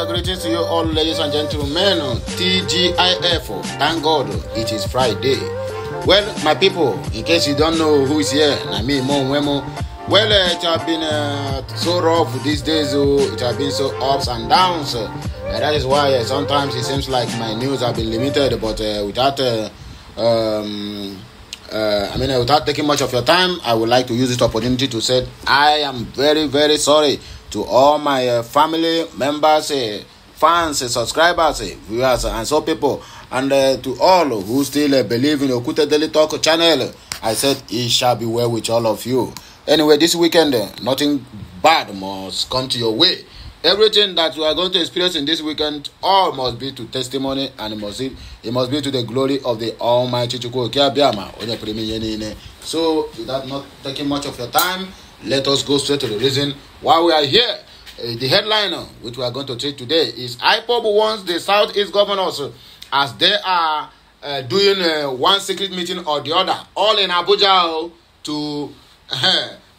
greetings to you all, ladies and gentlemen. TGIF, thank God it is Friday. Well, my people, in case you don't know who is here, I mean, well, it has been so rough these days. It has been so ups and downs. And that is why sometimes it seems like my news have been limited, but without taking much of your time, I would like to use this opportunity to say I am very, very sorry to all my family members, fans, subscribers, viewers, and so people, and to all who still believe in Okute Daily Talk channel. I said it shall be well with all of you. Anyway, this weekend, nothing bad must come to your way. Everything that you are going to experience in this weekend, all must be to testimony, and it must be to the glory of the Almighty. So, without not taking much of your time, let us go straight to the reason why we are here. The headline which we are going to take today is IPOB wants the Southeast governors, as they are doing one secret meeting or the other, all in Abuja, to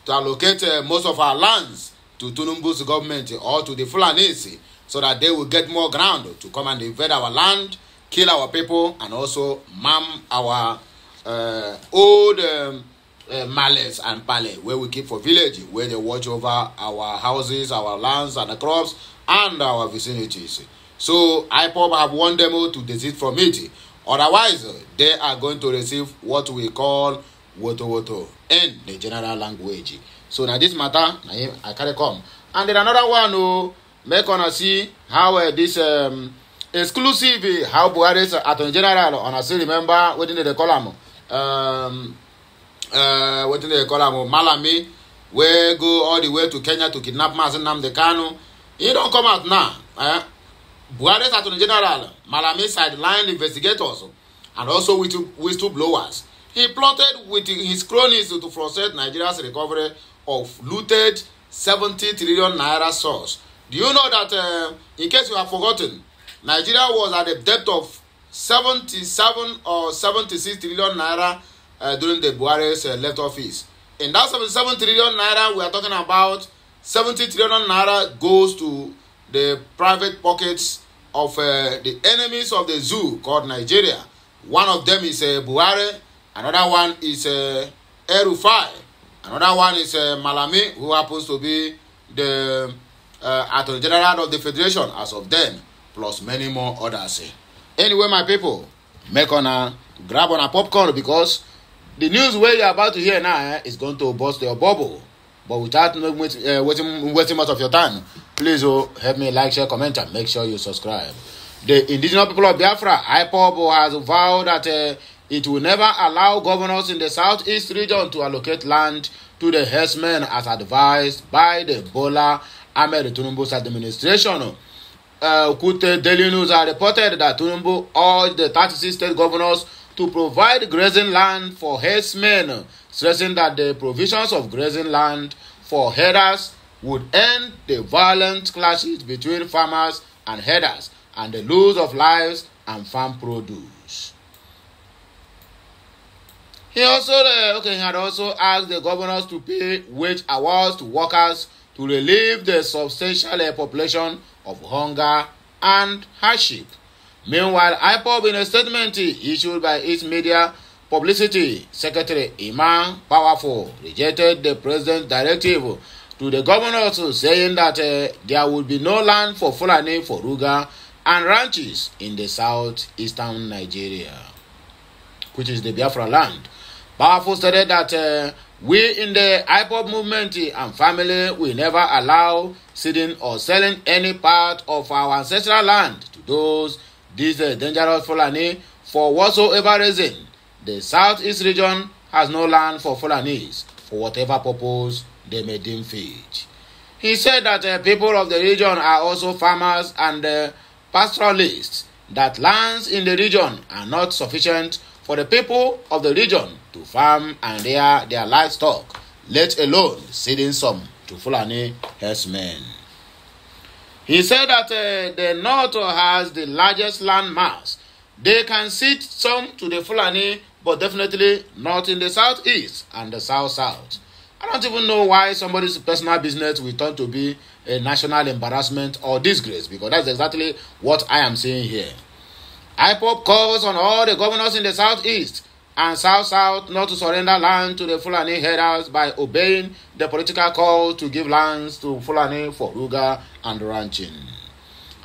allocate most of our lands to Tinubu's government or to the Fulanis, so that they will get more ground to come and invade our land, kill our people, and also ma'am our old mallets and pale where we keep for village, where they watch over our houses, our lands, and the crops, and our vicinities. So IPOB have warned them to desist from it. Otherwise, they are going to receive what we call woto in the general language. So now this matter, I carry come. And then another one who make on see how this exclusive, how Buhari's Attorney General on a still remember what did they call him? What did they call him? Malami, where go all the way to Kenya to kidnap Mazen Nnamdi Kanu. He don't come out now. Buhari's Attorney General, Malami sidelined investigators and also whistleblowers. He plotted with his cronies to frustrate Nigeria's recovery of looted 70 trillion naira source. Do you know that, in case you have forgotten, Nigeria was at a debt of 77 or 76 trillion naira during the Buhari's left office. In that 77 trillion naira, we are talking about 70 trillion naira goes to the private pockets of the enemies of the zoo called Nigeria. One of them is Buhari. Another one is El-Rufai. Another one is Malami, who happens to be the Attorney General of the Federation as of then, plus many more others. Anyway, my people, make on grab on a popcorn, because the news where you're about to hear now is going to burst your bubble. But without wasting much of your time, please help me like, share, comment, and make sure you subscribe. The indigenous people of Biafra, IPOB, has vowed that it will never allow governors in the southeast region to allocate land to the herdsmen as advised by the Bola Ahmed Tinubu's administration. Okute Daily News are reported that Tinubu urged the 36 state governors to provide grazing land for herdsmen, stressing that the provisions of grazing land for herders would end the violent clashes between farmers and herders and the loss of lives and farm produce. He had also asked the governors to pay wage awards to workers to relieve the substantial population of hunger and hardship. Meanwhile, IPOB, in a statement issued by its media publicity secretary Iman Powerful, rejected the president's directive to the governors, saying that there would be no land for Fulani, for Ruga, and ranches in the southeastern Nigeria, which is the Biafra land. Powerful stated that we in the IPOB movement and family will never allow ceding or selling any part of our ancestral land to these dangerous Fulani for whatsoever reason. The southeast region has no land for Fulanis for whatever purpose they may deem fit. He said that people of the region are also farmers and pastoralists, that lands in the region are not sufficient for the people of the region to farm and rear their livestock, let alone ceding some to Fulani herdsmen. He said that the north has the largest land mass. They can cede some to the Fulani, but definitely not in the southeast and the south-south. I don't even know why somebody's personal business will turn to be a national embarrassment or disgrace, because that's exactly what I am saying here. IPOB calls on all the governors in the southeast and south not to surrender land to the Fulani herders by obeying the political call to give lands to Fulani for Ruga and ranching.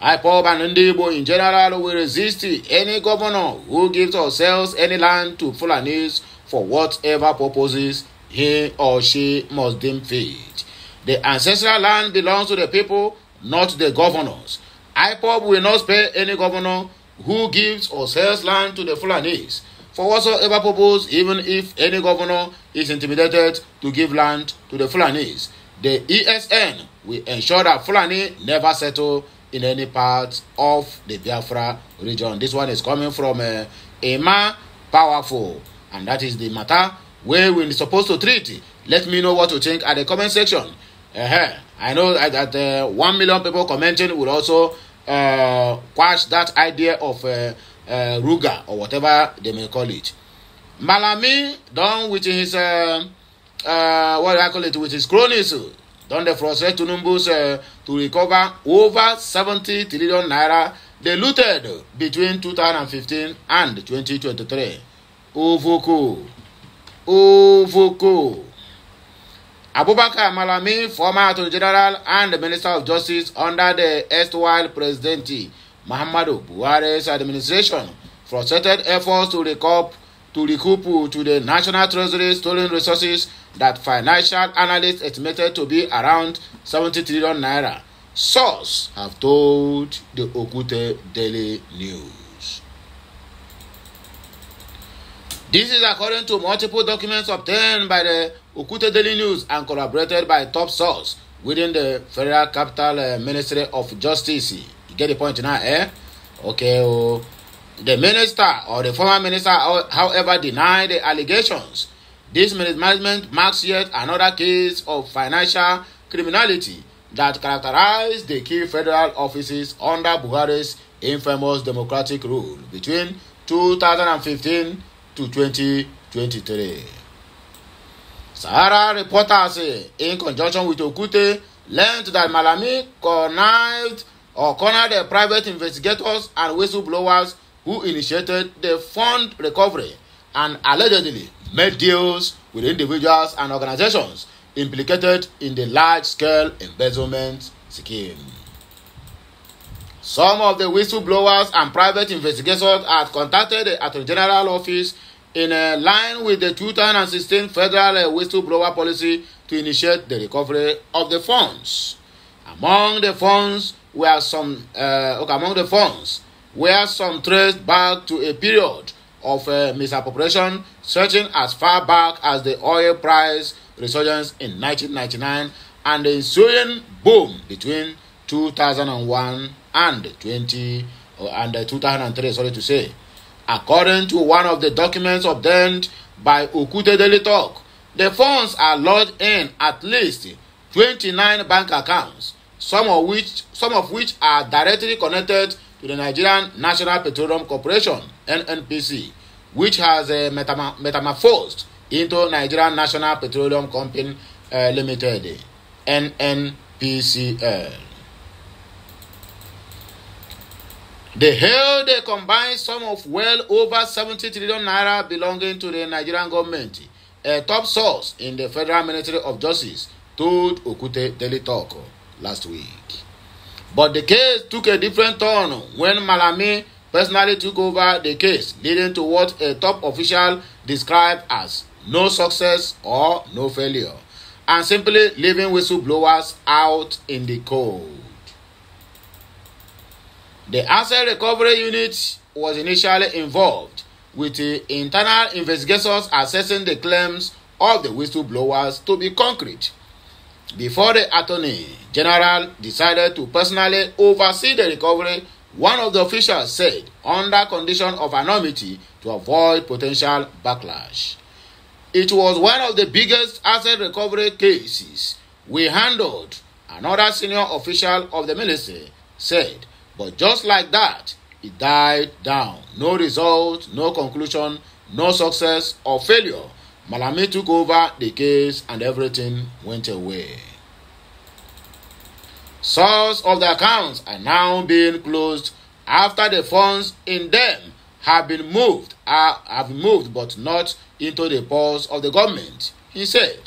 IPOB and Ndibo in general will resist any governor who gives or sells any land to Fulanis for whatever purposes he or she must deem fit. The ancestral land belongs to the people, not the governors. IPOB will not spare any governor who gives or sells land to the Fulanis for whatsoever purpose, even if any governor is intimidated to give land to the Fulanis. The ESN will ensure that Fulani never settle in any part of the Biafra region. This one is coming from Emma Powerful, and that is the matter where we're supposed to treat. Let me know what you think at the comment section. I know that 1 million people commenting will also quash that idea of Ruga or whatever they may call it. Malami done with his what do I call it, with his cronies, done the frustrate Tunumbus to recover over 70 trillion naira they looted between 2015 and 2023. Uvuku. Abubakar Malami, former Attorney General and the Minister of Justice under the erstwhile President Muhammadu Buhari's administration, frustrated efforts to recoup to the National Treasury stolen resources that financial analysts estimated to be around 70 trillion naira. Sources have told the Okute Daily News. This is according to multiple documents obtained by the Okute Daily News and corroborated by top source within the Federal Capital Ministry of Justice. You get the point now, eh? Okay, the minister or the former minister, however, denied the allegations. This mismanagement marks yet another case of financial criminality that characterized the key federal offices under Buhari's infamous democratic rule between 2015 to 2023. Sahara reporters, in conjunction with Okute, learned that Malami cornered the private investigators and whistleblowers who initiated the fund recovery and allegedly made deals with individuals and organizations implicated in the large-scale embezzlement scheme. Some of the whistleblowers and private investigators had contacted the Attorney General office in line with the 2016 federal whistleblower policy to initiate the recovery of the funds. Among the funds were some traced back to a period of misappropriation stretching as far back as the oil price resurgence in 1999 and the ensuing boom between 2001 and 2003, sorry to say. According to one of the documents obtained by Okute Daily Talk, the funds are lodged in at least 29 bank accounts, some of which are directly connected to the Nigerian National Petroleum Corporation (NNPC), which has metamorphosed into Nigerian National Petroleum Company Limited (NNPCL). They held a combined sum of well over 70 trillion naira belonging to the Nigerian government. A top source in the Federal Ministry of Justice told Okute Daily Talk last week. But the case took a different turn when Malami personally took over the case, leading to what a top official described as no success or no failure, and simply leaving whistleblowers out in the cold. The Asset Recovery Unit was initially involved, with the internal investigators assessing the claims of the whistleblowers to be concrete, before the Attorney General decided to personally oversee the recovery. One of the officials said, under condition of anonymity to avoid potential backlash. It was one of the biggest asset recovery cases we handled, another senior official of the ministry said. But just like that, it died down. No result, no conclusion, no success or failure. Malami took over the case and everything went away. Source of the accounts are now being closed after the funds in them have been moved, but not into the purse of the government, he said.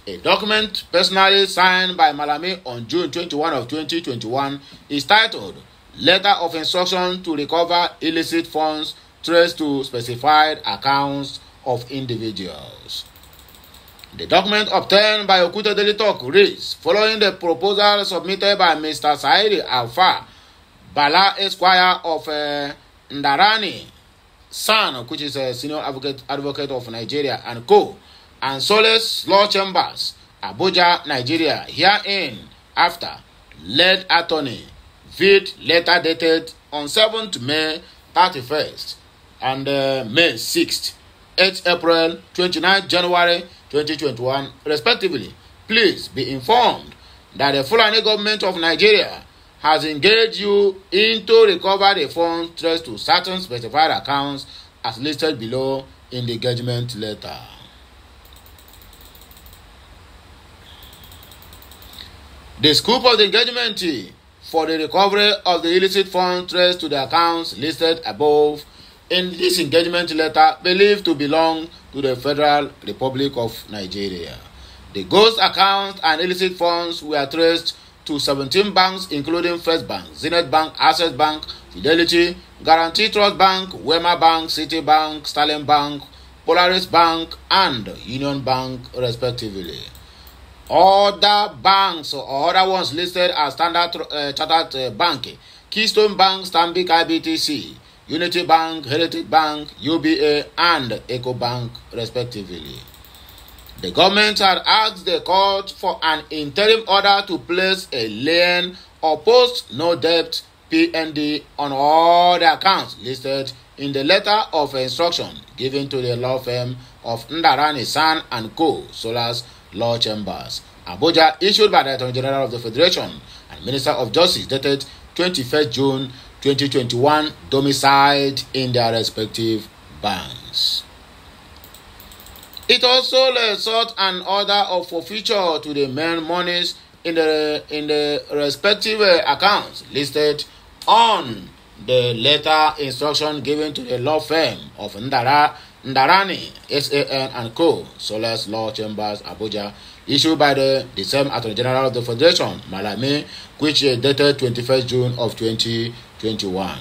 A document personally signed by Malami on June 21 of 2021 is titled Letter of Instruction to Recover Illicit Funds Traced to Specified Accounts of Individuals. The document obtained by Okuta Daily Talk reads, following the proposal submitted by Mr. Saidi Alfa Bala Esquire of Ndarani, son, which is a senior advocate of Nigeria, and co., and Solace Law Chambers, Abuja, Nigeria, herein after, led attorney, vid letter dated on 7th May 31st and May 6th, 8th April, 29th January 2021, respectively. Please be informed that the Fulani government of Nigeria has engaged you into recover the funds traced to certain specified accounts as listed below in the engagement letter. The scope of the engagement for the recovery of the illicit funds traced to the accounts listed above in this engagement letter believed to belong to the Federal Republic of Nigeria. The ghost accounts and illicit funds were traced to 17 banks, including First Bank, Zenith Bank, Access Bank, Fidelity, Guarantee Trust Bank, Wema Bank, Citibank, Sterling Bank, Polaris Bank, and Union Bank, respectively. Other banks or other ones listed as Standard Chartered Bank, Keystone Bank, Stanbic IBTC, Unity Bank, Heritage Bank, UBA, and Eco Bank, respectively. The government had asked the court for an interim order to place a lien or post no debt PND on all the accounts listed in the letter of instruction given to the law firm of Ndarani San and Co. Solas Law Chambers, Abuja, issued by the Attorney General of the Federation and Minister of Justice, dated 21st June 2021, domiciled in their respective banks. It also sought an order of forfeiture to the main monies in the respective accounts listed on the letter instruction given to the law firm of Ndarani, SAN and Co. Solas Law Chambers, Abuja, issued by the same Attorney General of the Federation, Malami, which dated 21st June of 2021.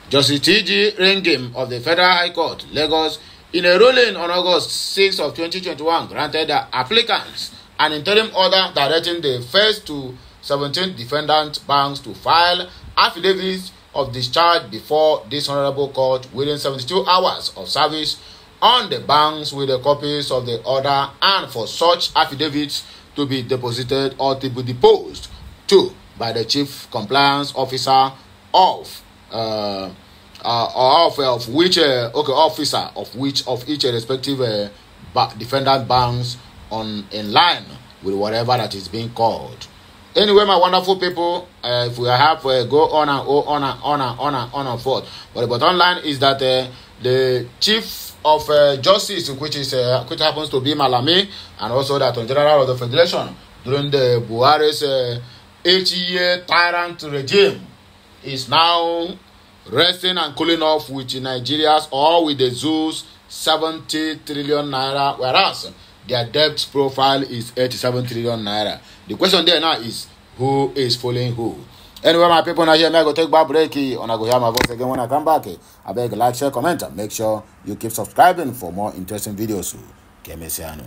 Justice T.G. Rengim of the Federal High Court, Lagos, in a ruling on August 6 of 2021, granted the applicants an interim order directing the first to 17 defendant banks to file affidavits of discharge before this honorable court within 72 hours of service on the banks with the copies of the order, and for such affidavits to be deposited or to be deposed to by the chief compliance officer of each respective defendant banks in line with whatever that is being called. Anyway, my wonderful people, if we have go on and forth, but the bottom line is that the chief of justice, which happens to be Malami, and also the Attorney General of the Federation during the Buhari's 8-year tyrant regime, is now resting and cooling off with Nigeria's or with the zoo's 70 trillion naira, whereas their debt profile is 87 trillion naira. The question there now is, who is following who? Anyway, my people, now here, I go take back break, and I go hear my voice again when I come back. I beg, like, share, comment, and make sure you keep subscribing for more interesting videos. Kemesiano.